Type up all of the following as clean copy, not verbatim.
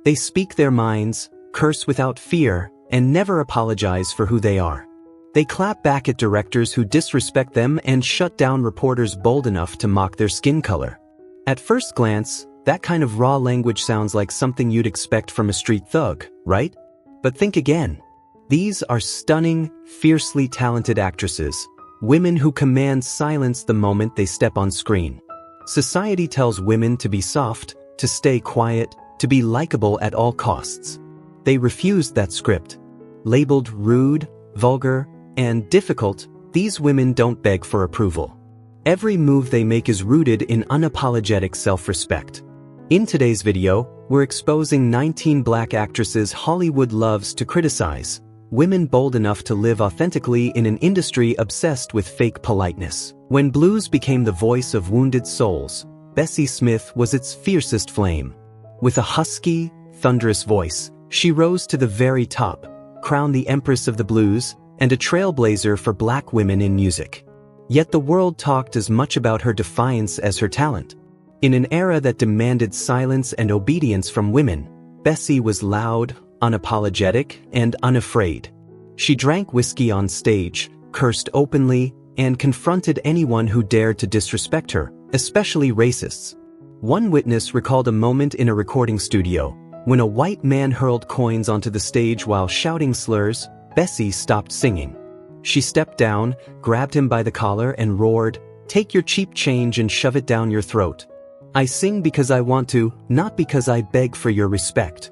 They speak their minds, curse without fear, and never apologize for who they are. They clap back at directors who disrespect them and shut down reporters bold enough to mock their skin color. At first glance, that kind of raw language sounds like something you'd expect from a street thug, right? But think again. These are stunning, fiercely talented actresses, women who command silence the moment they step on screen. Society tells women to be soft, to stay quiet, to be likable at all costs. They refused that script. Labeled rude, vulgar, and difficult, these women don't beg for approval. Every move they make is rooted in unapologetic self-respect. In today's video, we're exposing 19 black actresses Hollywood loves to criticize, women bold enough to live authentically in an industry obsessed with fake politeness. When blues became the voice of wounded souls, Bessie Smith was its fiercest flame. With a husky, thunderous voice, she rose to the very top, crowned the empress of the blues, and a trailblazer for black women in music. Yet the world talked as much about her defiance as her talent. In an era that demanded silence and obedience from women, Bessie was loud, unapologetic, and unafraid. She drank whiskey on stage, cursed openly, and confronted anyone who dared to disrespect her, especially racists. One witness recalled a moment in a recording studio, when a white man hurled coins onto the stage while shouting slurs. Bessie stopped singing. She stepped down, grabbed him by the collar and roared, "Take your cheap change and shove it down your throat. I sing because I want to, not because I beg for your respect."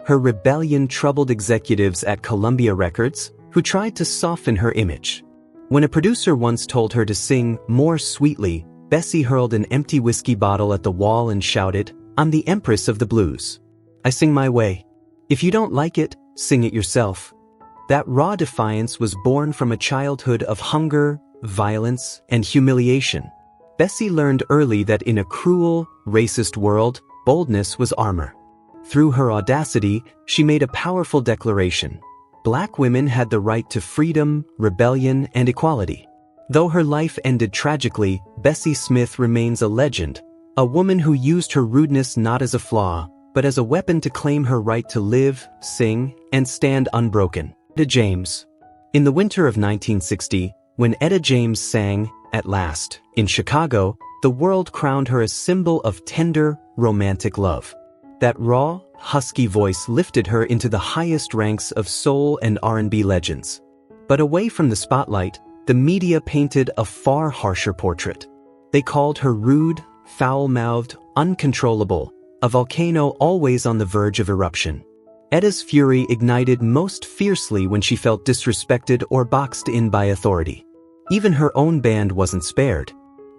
Her rebellion troubled executives at Columbia Records, who tried to soften her image. When a producer once told her to sing more sweetly, Bessie hurled an empty whiskey bottle at the wall and shouted, "I'm the empress of the blues. I sing my way. If you don't like it, sing it yourself." That raw defiance was born from a childhood of hunger, violence, and humiliation. Bessie learned early that in a cruel, racist world, boldness was armor. Through her audacity, she made a powerful declaration. Black women had the right to freedom, rebellion, and equality. Though her life ended tragically, Bessie Smith remains a legend, a woman who used her rudeness not as a flaw, but as a weapon to claim her right to live, sing, and stand unbroken. Etta James. In the winter of 1960, when Etta James sang, "At Last," in Chicago, the world crowned her a symbol of tender, romantic love. That raw, husky voice lifted her into the highest ranks of soul and R&B legends. But away from the spotlight, the media painted a far harsher portrait. They called her rude, foul-mouthed, uncontrollable, a volcano always on the verge of eruption. Etta's fury ignited most fiercely when she felt disrespected or boxed in by authority. Even her own band wasn't spared.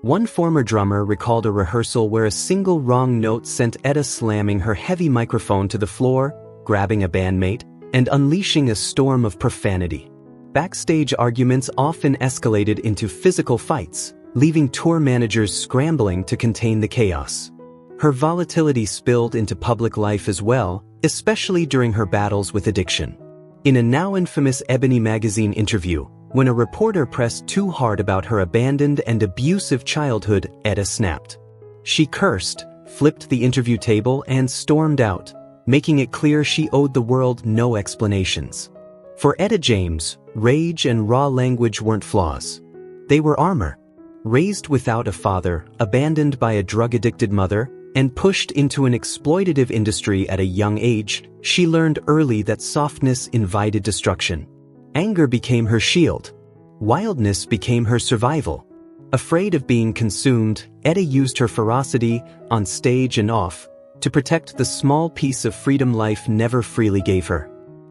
One former drummer recalled a rehearsal where a single wrong note sent Etta slamming her heavy microphone to the floor, grabbing a bandmate, and unleashing a storm of profanity. Backstage arguments often escalated into physical fights, leaving tour managers scrambling to contain the chaos. Her volatility spilled into public life as well, especially during her battles with addiction. In a now infamous Ebony magazine interview, when a reporter pressed too hard about her abandoned and abusive childhood, Etta snapped. She cursed, flipped the interview table, and stormed out, making it clear she owed the world no explanations. For Etta James, rage and raw language weren't flaws. They were armor. Raised without a father, abandoned by a drug-addicted mother, and pushed into an exploitative industry at a young age, she learned early that softness invited destruction. Anger became her shield. Wildness became her survival. Afraid of being consumed, Etta used her ferocity, on stage and off, to protect the small piece of freedom life never freely gave her.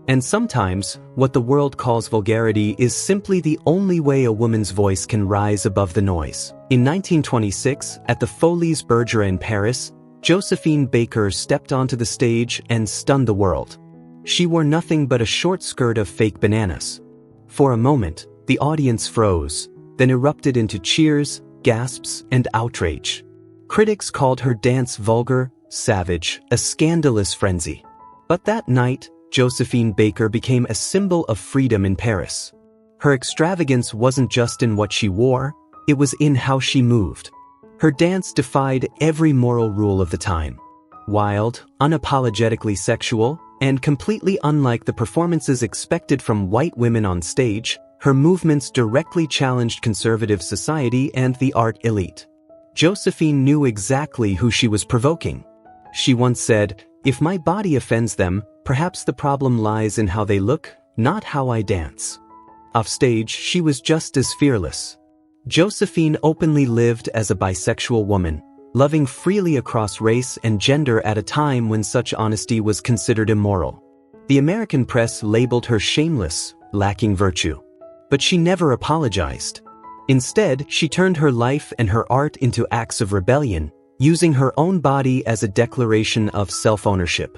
And sometimes, what the world calls vulgarity is simply the only way a woman's voice can rise above the noise. In 1926, at the Folies Bergère in Paris, Josephine Baker stepped onto the stage and stunned the world. She wore nothing but a short skirt of fake bananas. For a moment, the audience froze, then erupted into cheers, gasps, and outrage. Critics called her dance vulgar, savage, a scandalous frenzy. But that night, Josephine Baker became a symbol of freedom in Paris. Her extravagance wasn't just in what she wore, it was in how she moved. Her dance defied every moral rule of the time. Wild, unapologetically sexual, and completely unlike the performances expected from white women on stage, her movements directly challenged conservative society and the art elite. Josephine knew exactly who she was provoking. She once said, "If my body offends them, perhaps the problem lies in how they look, not how I dance." Offstage, she was just as fearless. Josephine openly lived as a bisexual woman, loving freely across race and gender at a time when such honesty was considered immoral. The American press labeled her shameless, lacking virtue. But she never apologized. Instead, she turned her life and her art into acts of rebellion, using her own body as a declaration of self-ownership.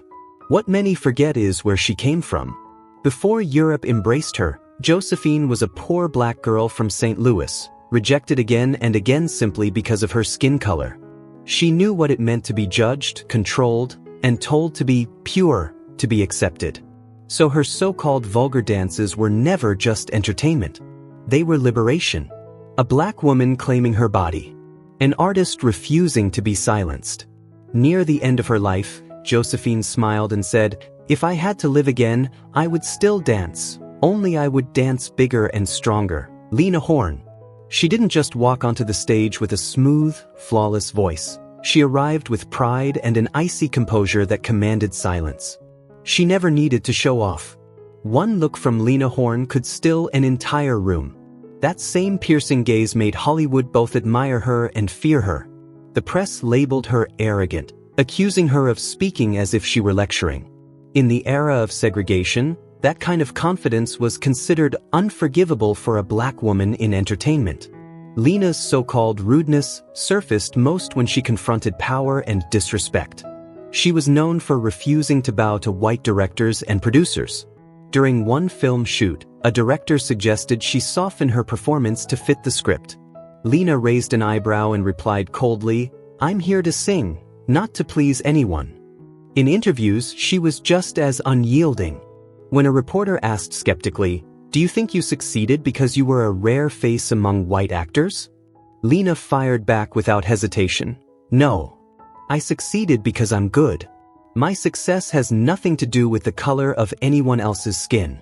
What many forget is where she came from. Before Europe embraced her, Josephine was a poor black girl from St. Louis, rejected again and again simply because of her skin color. She knew what it meant to be judged, controlled, and told to be pure, to be accepted. So her so-called vulgar dances were never just entertainment. They were liberation. A black woman claiming her body. An artist refusing to be silenced. Near the end of her life, Josephine smiled and said, "If I had to live again, I would still dance, only I would dance bigger and stronger." Lena Horne. She didn't just walk onto the stage with a smooth, flawless voice. She arrived with pride and an icy composure that commanded silence. She never needed to show off. One look from Lena Horne could still an entire room. That same piercing gaze made Hollywood both admire her and fear her. The press labeled her arrogant, accusing her of speaking as if she were lecturing. In the era of segregation, that kind of confidence was considered unforgivable for a black woman in entertainment. Lena's so-called rudeness surfaced most when she confronted power and disrespect. She was known for refusing to bow to white directors and producers. During one film shoot, a director suggested she soften her performance to fit the script. Lena raised an eyebrow and replied coldly, "I'm here to sing, not to please anyone." In interviews, she was just as unyielding. When a reporter asked skeptically, "Do you think you succeeded because you were a rare face among white actors?" Lena fired back without hesitation, "No. I succeeded because I'm good. My success has nothing to do with the color of anyone else's skin."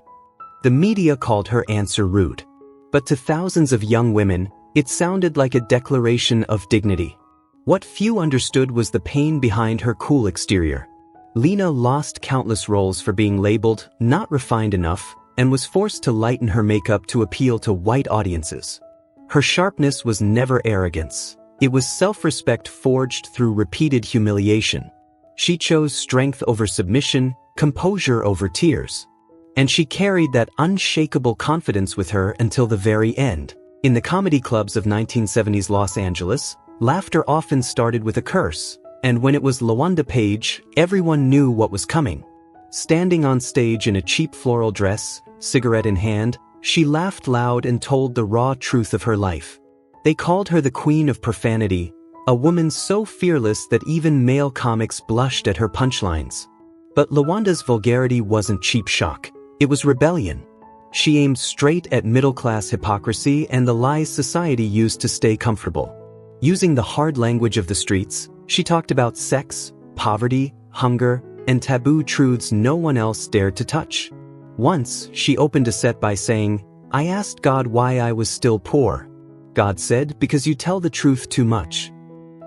The media called her answer rude. But to thousands of young women, it sounded like a declaration of dignity. What few understood was the pain behind her cool exterior. Lena lost countless roles for being labeled not refined enough and was forced to lighten her makeup to appeal to white audiences. Her sharpness was never arrogance. It was self-respect forged through repeated humiliation. She chose strength over submission, composure over tears. And she carried that unshakable confidence with her until the very end. In the comedy clubs of 1970s Los Angeles, laughter often started with a curse. And when it was LaWanda Page, everyone knew what was coming. Standing on stage in a cheap floral dress, cigarette in hand, she laughed loud and told the raw truth of her life. They called her the Queen of Profanity, a woman so fearless that even male comics blushed at her punchlines. But LaWanda's vulgarity wasn't cheap shock. It was rebellion. She aimed straight at middle-class hypocrisy and the lies society used to stay comfortable. Using the hard language of the streets, she talked about sex, poverty, hunger, and taboo truths no one else dared to touch. Once, she opened a set by saying, "I asked God why I was still poor. God said, because you tell the truth too much."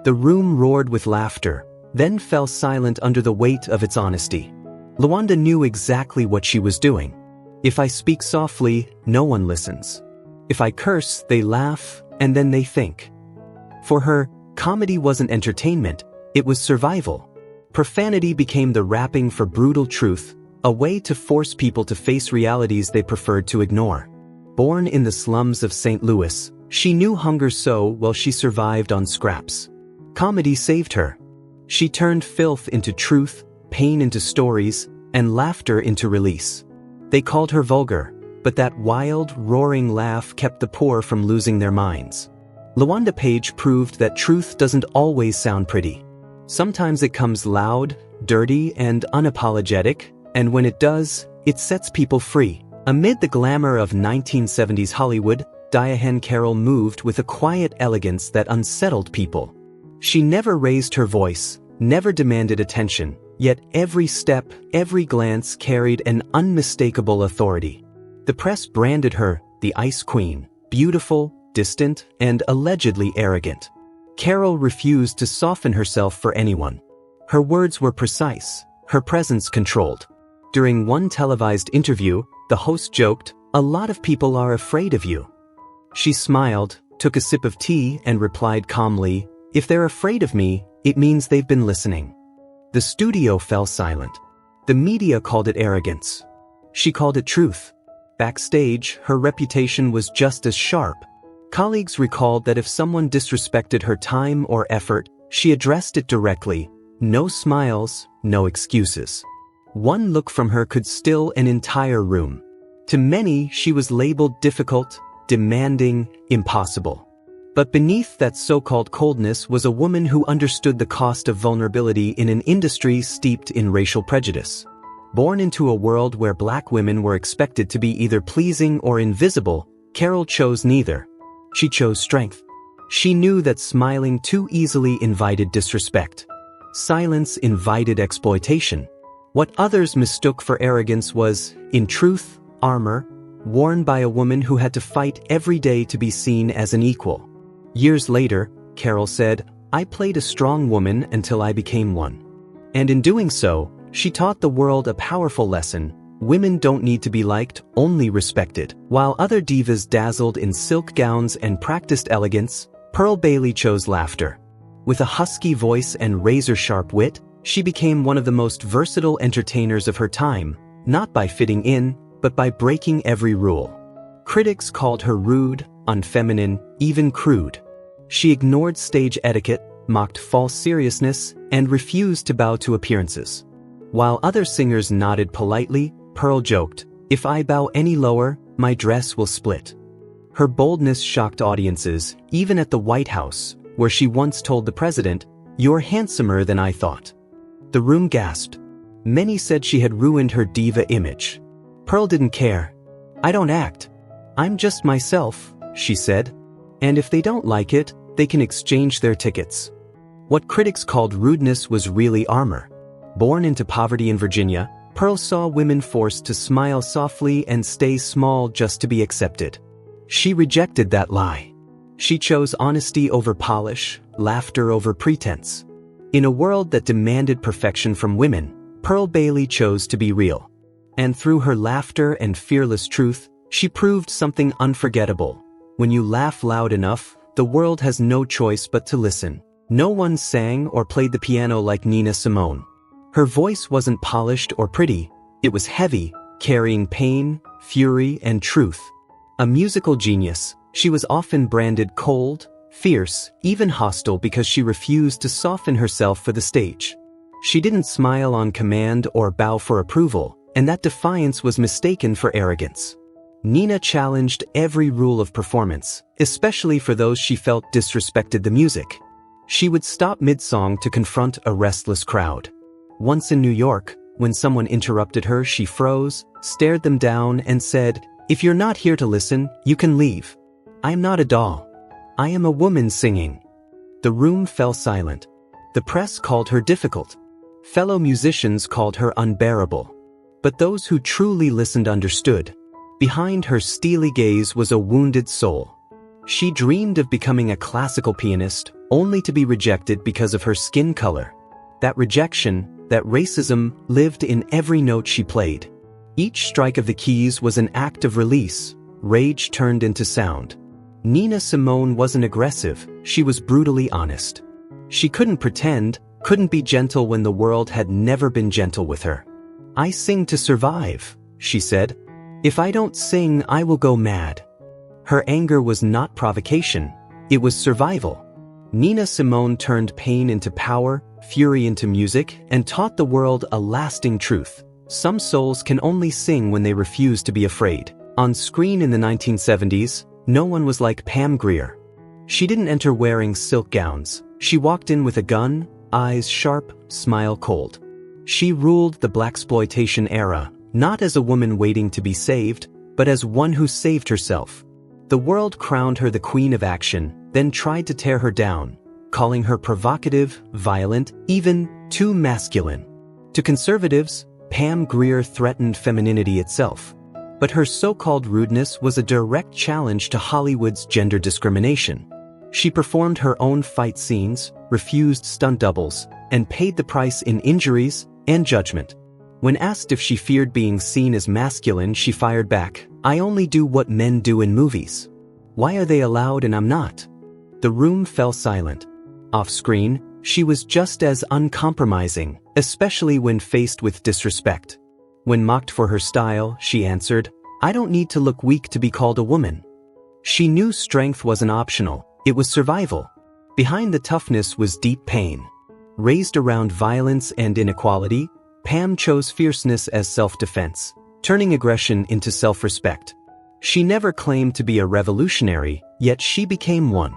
The room roared with laughter, then fell silent under the weight of its honesty. LaWanda knew exactly what she was doing. If I speak softly, no one listens. If I curse, they laugh, and then they think. For her, comedy wasn't entertainment, it was survival. Profanity became the wrapping for brutal truth, a way to force people to face realities they preferred to ignore. Born in the slums of St. Louis, she knew hunger so well she survived on scraps. Comedy saved her. She turned filth into truth, pain into stories, and laughter into release. They called her vulgar, but that wild, roaring laugh kept the poor from losing their minds. LaWanda Page proved that truth doesn't always sound pretty. Sometimes it comes loud, dirty, and unapologetic, and when it does, it sets people free. Amid the glamour of 1970s Hollywood, Diahann Carroll moved with a quiet elegance that unsettled people. She never raised her voice, never demanded attention, yet every step, every glance carried an unmistakable authority. The press branded her the Ice Queen, beautiful, distant, and allegedly arrogant. Carroll refused to soften herself for anyone. Her words were precise, her presence controlled. During one televised interview, the host joked, "A lot of people are afraid of you." She smiled, took a sip of tea, and replied calmly, "If they're afraid of me, it means they've been listening." The studio fell silent. The media called it arrogance. She called it truth. Backstage, her reputation was just as sharp. Colleagues recalled that if someone disrespected her time or effort, she addressed it directly. No smiles, no excuses. One look from her could still an entire room. To many, she was labeled difficult, demanding, impossible. But beneath that so-called coldness was a woman who understood the cost of vulnerability in an industry steeped in racial prejudice. Born into a world where black women were expected to be either pleasing or invisible, Carroll chose neither. She chose strength. She knew that smiling too easily invited disrespect. Silence invited exploitation. What others mistook for arrogance was, in truth, armor, worn by a woman who had to fight every day to be seen as an equal. Years later, Carroll said, "I played a strong woman until I became one." And in doing so, she taught the world a powerful lesson: women don't need to be liked, only respected. While other divas dazzled in silk gowns and practiced elegance, Pearl Bailey chose laughter. With a husky voice and razor-sharp wit, she became one of the most versatile entertainers of her time, not by fitting in, but by breaking every rule. Critics called her rude, unfeminine, even crude. She ignored stage etiquette, mocked false seriousness, and refused to bow to appearances. While other singers nodded politely, Pearl joked, "If I bow any lower, my dress will split." Her boldness shocked audiences, even at the White House, where she once told the president, "You're handsomer than I thought." The room gasped. Many said she had ruined her diva image. Pearl didn't care. "I don't act. I'm just myself," she said. "And if they don't like it, they can exchange their tickets." What critics called rudeness was really armor. Born into poverty in Virginia, Pearl saw women forced to smile softly and stay small just to be accepted. She rejected that lie. She chose honesty over polish, laughter over pretense. In a world that demanded perfection from women, Pearl Bailey chose to be real. And through her laughter and fearless truth, she proved something unforgettable. When you laugh loud enough, the world has no choice but to listen. No one sang or played the piano like Nina Simone. Her voice wasn't polished or pretty, it was heavy, carrying pain, fury, and truth. A musical genius, she was often branded cold, fierce, even hostile because she refused to soften herself for the stage. She didn't smile on command or bow for approval, and that defiance was mistaken for arrogance. Nina challenged every rule of performance, especially for those she felt disrespected the music. She would stop mid-song to confront a restless crowd. Once in New York, when someone interrupted her, she froze, stared them down, and said, "If you're not here to listen, you can leave. I'm not a doll. I am a woman singing." The room fell silent. The press called her difficult. Fellow musicians called her unbearable. But those who truly listened understood. Behind her steely gaze was a wounded soul. She dreamed of becoming a classical pianist, only to be rejected because of her skin color. That rejection, that racism, lived in every note she played. Each strike of the keys was an act of release, rage turned into sound. Nina Simone wasn't aggressive, she was brutally honest. She couldn't pretend, couldn't be gentle when the world had never been gentle with her. "I sing to survive," she said. "If I don't sing, I will go mad." Her anger was not provocation, it was survival. Nina Simone turned pain into power, fury into music, and taught the world a lasting truth. Some souls can only sing when they refuse to be afraid. On screen in the 1970s, no one was like Pam Grier. She didn't enter wearing silk gowns. She walked in with a gun, eyes sharp, smile cold. She ruled the blaxploitation era, not as a woman waiting to be saved, but as one who saved herself. The world crowned her the queen of action, then tried to tear her down, calling her provocative, violent, even too masculine. To conservatives, Pam Grier threatened femininity itself. But her so-called rudeness was a direct challenge to Hollywood's gender discrimination. She performed her own fight scenes, refused stunt doubles, and paid the price in injuries and judgment. When asked if she feared being seen as masculine, she fired back, "I only do what men do in movies. Why are they allowed and I'm not?" The room fell silent. Off-screen, she was just as uncompromising, especially when faced with disrespect. When mocked for her style, she answered, "I don't need to look weak to be called a woman." She knew strength wasn't optional, it was survival. Behind the toughness was deep pain. Raised around violence and inequality, Pam chose fierceness as self-defense, turning aggression into self-respect. She never claimed to be a revolutionary, yet she became one.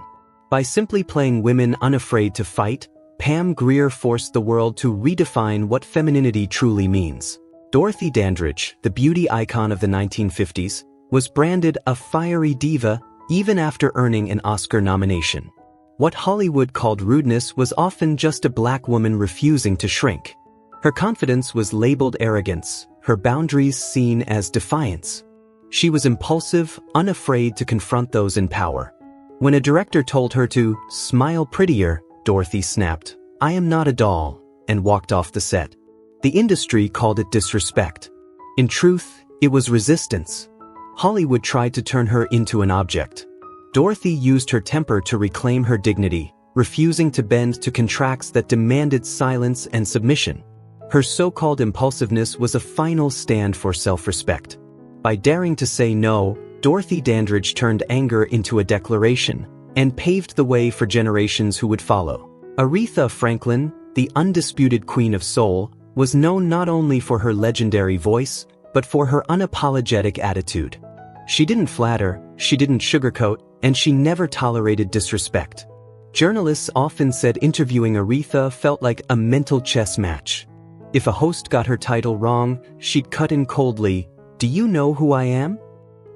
By simply playing women unafraid to fight, Pam Grier forced the world to redefine what femininity truly means. Dorothy Dandridge, the beauty icon of the 1950s, was branded a fiery diva even after earning an Oscar nomination. What Hollywood called rudeness was often just a black woman refusing to shrink. Her confidence was labeled arrogance, her boundaries seen as defiance. She was impulsive, unafraid to confront those in power. When a director told her to smile prettier, Dorothy snapped, "I am not a doll," and walked off the set. The industry called it disrespect. In truth, it was resistance. Hollywood tried to turn her into an object. Dorothy used her temper to reclaim her dignity, refusing to bend to contracts that demanded silence and submission. Her so-called impulsiveness was a final stand for self-respect. By daring to say no, Dorothy Dandridge turned anger into a declaration and paved the way for generations who would follow. Aretha Franklin, the undisputed queen of soul, was known not only for her legendary voice, but for her unapologetic attitude. She didn't flatter, she didn't sugarcoat, and she never tolerated disrespect. Journalists often said interviewing Aretha felt like a mental chess match. If a host got her title wrong, she'd cut in coldly, "Do you know who I am?"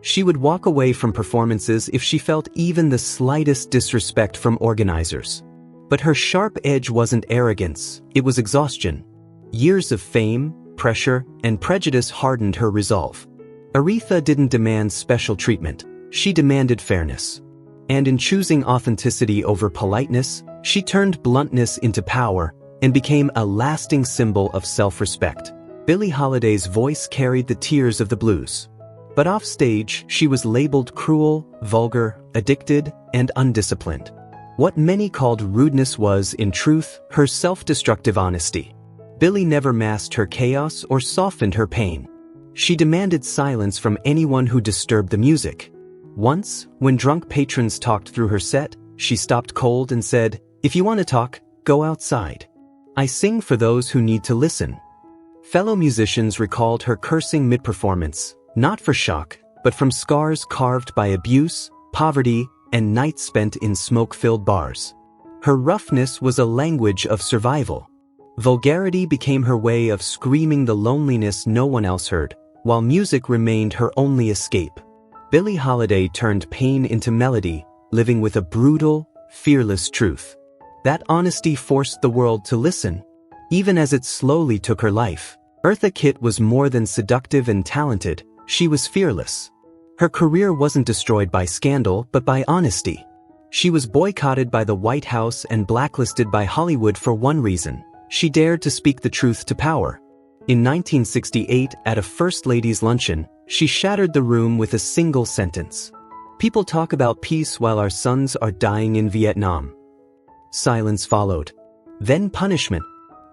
She would walk away from performances if she felt even the slightest disrespect from organizers. But her sharp edge wasn't arrogance, it was exhaustion. Years of fame, pressure, and prejudice hardened her resolve. Aretha didn't demand special treatment, she demanded fairness. And in choosing authenticity over politeness, she turned bluntness into power and became a lasting symbol of self-respect. Billie Holiday's voice carried the tears of the blues. But offstage, she was labeled cruel, vulgar, addicted, and undisciplined. What many called rudeness was, in truth, her self-destructive honesty. Billie never masked her chaos or softened her pain. She demanded silence from anyone who disturbed the music. Once, when drunk patrons talked through her set, she stopped cold and said, "If you want to talk, go outside. I sing for those who need to listen." Fellow musicians recalled her cursing mid-performance, not for shock, but from scars carved by abuse, poverty, and nights spent in smoke-filled bars. Her roughness was a language of survival. Vulgarity became her way of screaming the loneliness no one else heard, while music remained her only escape. Billie Holiday turned pain into melody, living with a brutal, fearless truth. That honesty forced the world to listen, even as it slowly took her life. Eartha Kitt was more than seductive and talented, she was fearless. Her career wasn't destroyed by scandal, but by honesty. She was boycotted by the White House and blacklisted by Hollywood for one reason: she dared to speak the truth to power. In 1968, at a First Lady's luncheon, she shattered the room with a single sentence. "People talk about peace while our sons are dying in Vietnam." Silence followed. Then punishment.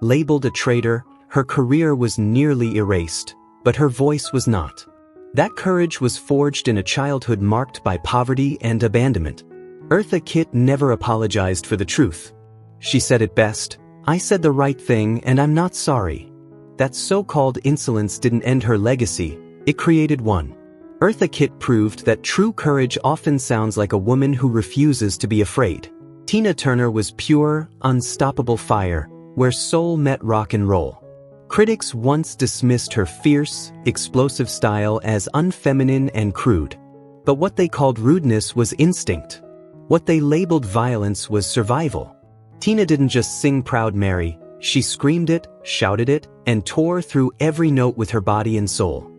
Labeled a traitor, her career was nearly erased, but her voice was not. That courage was forged in a childhood marked by poverty and abandonment. Eartha Kitt never apologized for the truth. She said it best, "I said the right thing and I'm not sorry." That so-called insolence didn't end her legacy, it created one. Eartha Kitt proved that true courage often sounds like a woman who refuses to be afraid. Tina Turner was pure, unstoppable fire, where soul met rock and roll. Critics once dismissed her fierce, explosive style as unfeminine and crude. But what they called rudeness was instinct. What they labeled violence was survival. Tina didn't just sing Proud Mary, she screamed it, shouted it, and tore through every note with her body and soul.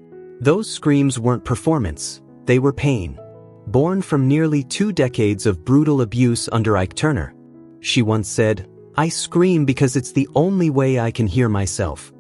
Those screams weren't performance, they were pain. Born from nearly 2 decades of brutal abuse under Ike Turner. She once said, "I scream because it's the only way I can hear myself."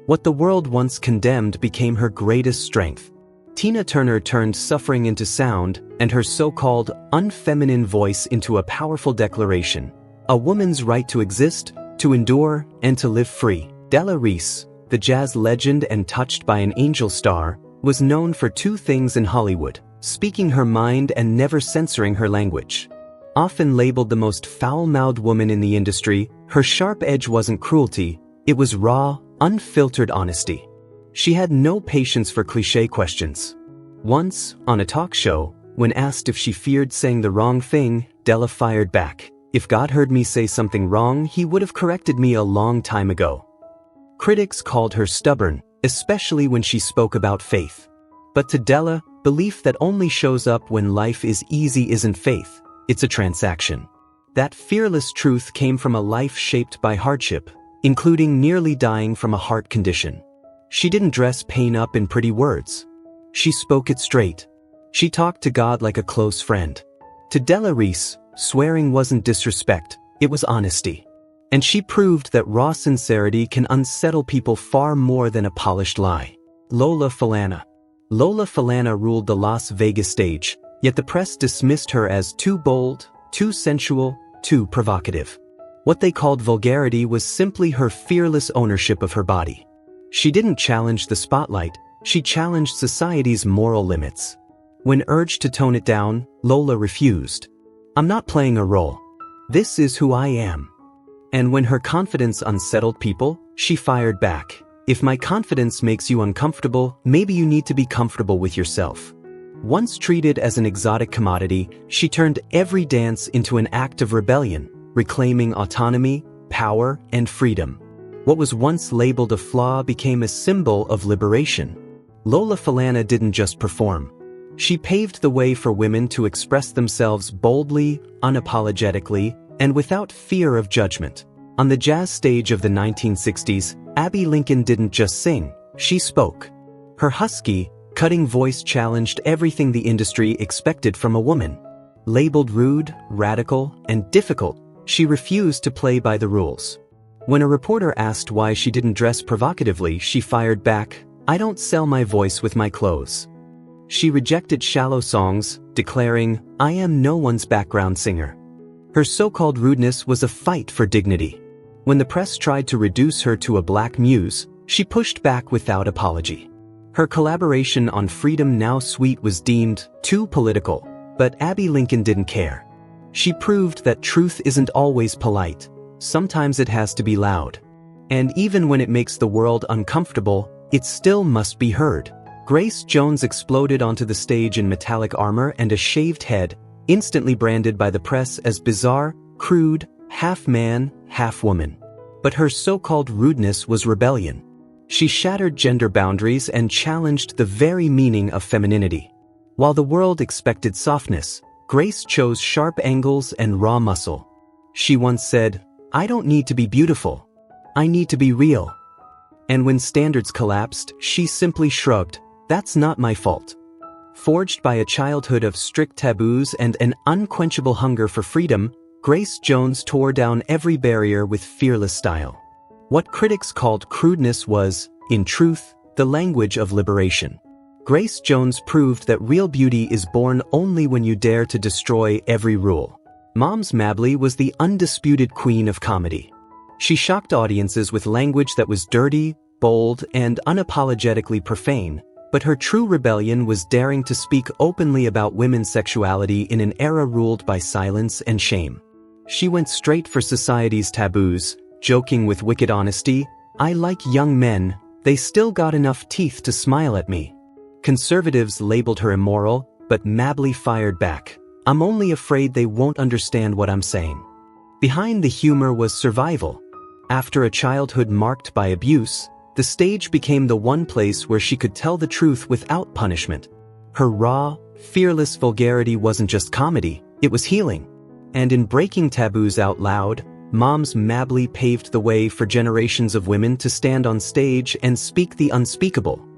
What the world once condemned became her greatest strength. Tina Turner turned suffering into sound, and her so-called unfeminine voice into a powerful declaration. A woman's right to exist, to endure, and to live free. Della Reese, the jazz legend and touched by an angel star, was known for 2 things in Hollywood: speaking her mind and never censoring her language. Often labeled the most foul-mouthed woman in the industry, her sharp edge wasn't cruelty, it was raw, unfiltered honesty. She had no patience for cliché questions. Once, on a talk show, when asked if she feared saying the wrong thing, Della fired back, "If God heard me say something wrong, he would have corrected me a long time ago." Critics called her stubborn, especially when she spoke about faith. But to Della, belief that only shows up when life is easy isn't faith, it's a transaction. That fearless truth came from a life shaped by hardship, including nearly dying from a heart condition. She didn't dress pain up in pretty words. She spoke it straight. She talked to God like a close friend. To Della Reese, swearing wasn't disrespect, it was honesty. And she proved that raw sincerity can unsettle people far more than a polished lie. Lola Falana. Lola Falana ruled the Las Vegas stage, yet the press dismissed her as too bold, too sensual, too provocative. What they called vulgarity was simply her fearless ownership of her body. She didn't challenge the spotlight, she challenged society's moral limits. When urged to tone it down, Lola refused. "I'm not playing a role. This is who I am." And when her confidence unsettled people, she fired back. "If my confidence makes you uncomfortable, maybe you need to be comfortable with yourself." Once treated as an exotic commodity, she turned every dance into an act of rebellion, reclaiming autonomy, power, and freedom. What was once labeled a flaw became a symbol of liberation. Lola Falana didn't just perform. She paved the way for women to express themselves boldly, unapologetically, and without fear of judgment. On the jazz stage of the 1960s, Abbey Lincoln didn't just sing, she spoke. Her husky, cutting voice challenged everything the industry expected from a woman. Labeled rude, radical, and difficult, she refused to play by the rules. When a reporter asked why she didn't dress provocatively, she fired back, "I don't sell my voice with my clothes." She rejected shallow songs, declaring, "I am no one's background singer." Her so-called rudeness was a fight for dignity. When the press tried to reduce her to a black muse, she pushed back without apology. Her collaboration on Freedom Now Sweet was deemed too political, but Abbey Lincoln didn't care. She proved that truth isn't always polite. Sometimes it has to be loud. And even when it makes the world uncomfortable, it still must be heard. Grace Jones exploded onto the stage in metallic armor and a shaved head, instantly branded by the press as bizarre, crude, half man, half woman. But her so-called rudeness was rebellion. She shattered gender boundaries and challenged the very meaning of femininity. While the world expected softness, Grace chose sharp angles and raw muscle. She once said, "I don't need to be beautiful. I need to be real." And when standards collapsed, she simply shrugged, "That's not my fault." Forged by a childhood of strict taboos and an unquenchable hunger for freedom, Grace Jones tore down every barrier with fearless style. What critics called crudeness was, in truth, the language of liberation. Grace Jones proved that real beauty is born only when you dare to destroy every rule. Moms Mabley was the undisputed queen of comedy. She shocked audiences with language that was dirty, bold, and unapologetically profane, but her true rebellion was daring to speak openly about women's sexuality in an era ruled by silence and shame. She went straight for society's taboos, joking with wicked honesty, "I like young men, they still got enough teeth to smile at me." Conservatives labeled her immoral, but Mabley fired back, "I'm only afraid they won't understand what I'm saying." Behind the humor was survival. After a childhood marked by abuse, the stage became the one place where she could tell the truth without punishment. Her raw, fearless vulgarity wasn't just comedy, it was healing. And in breaking taboos out loud, Moms Mabley paved the way for generations of women to stand on stage and speak the unspeakable.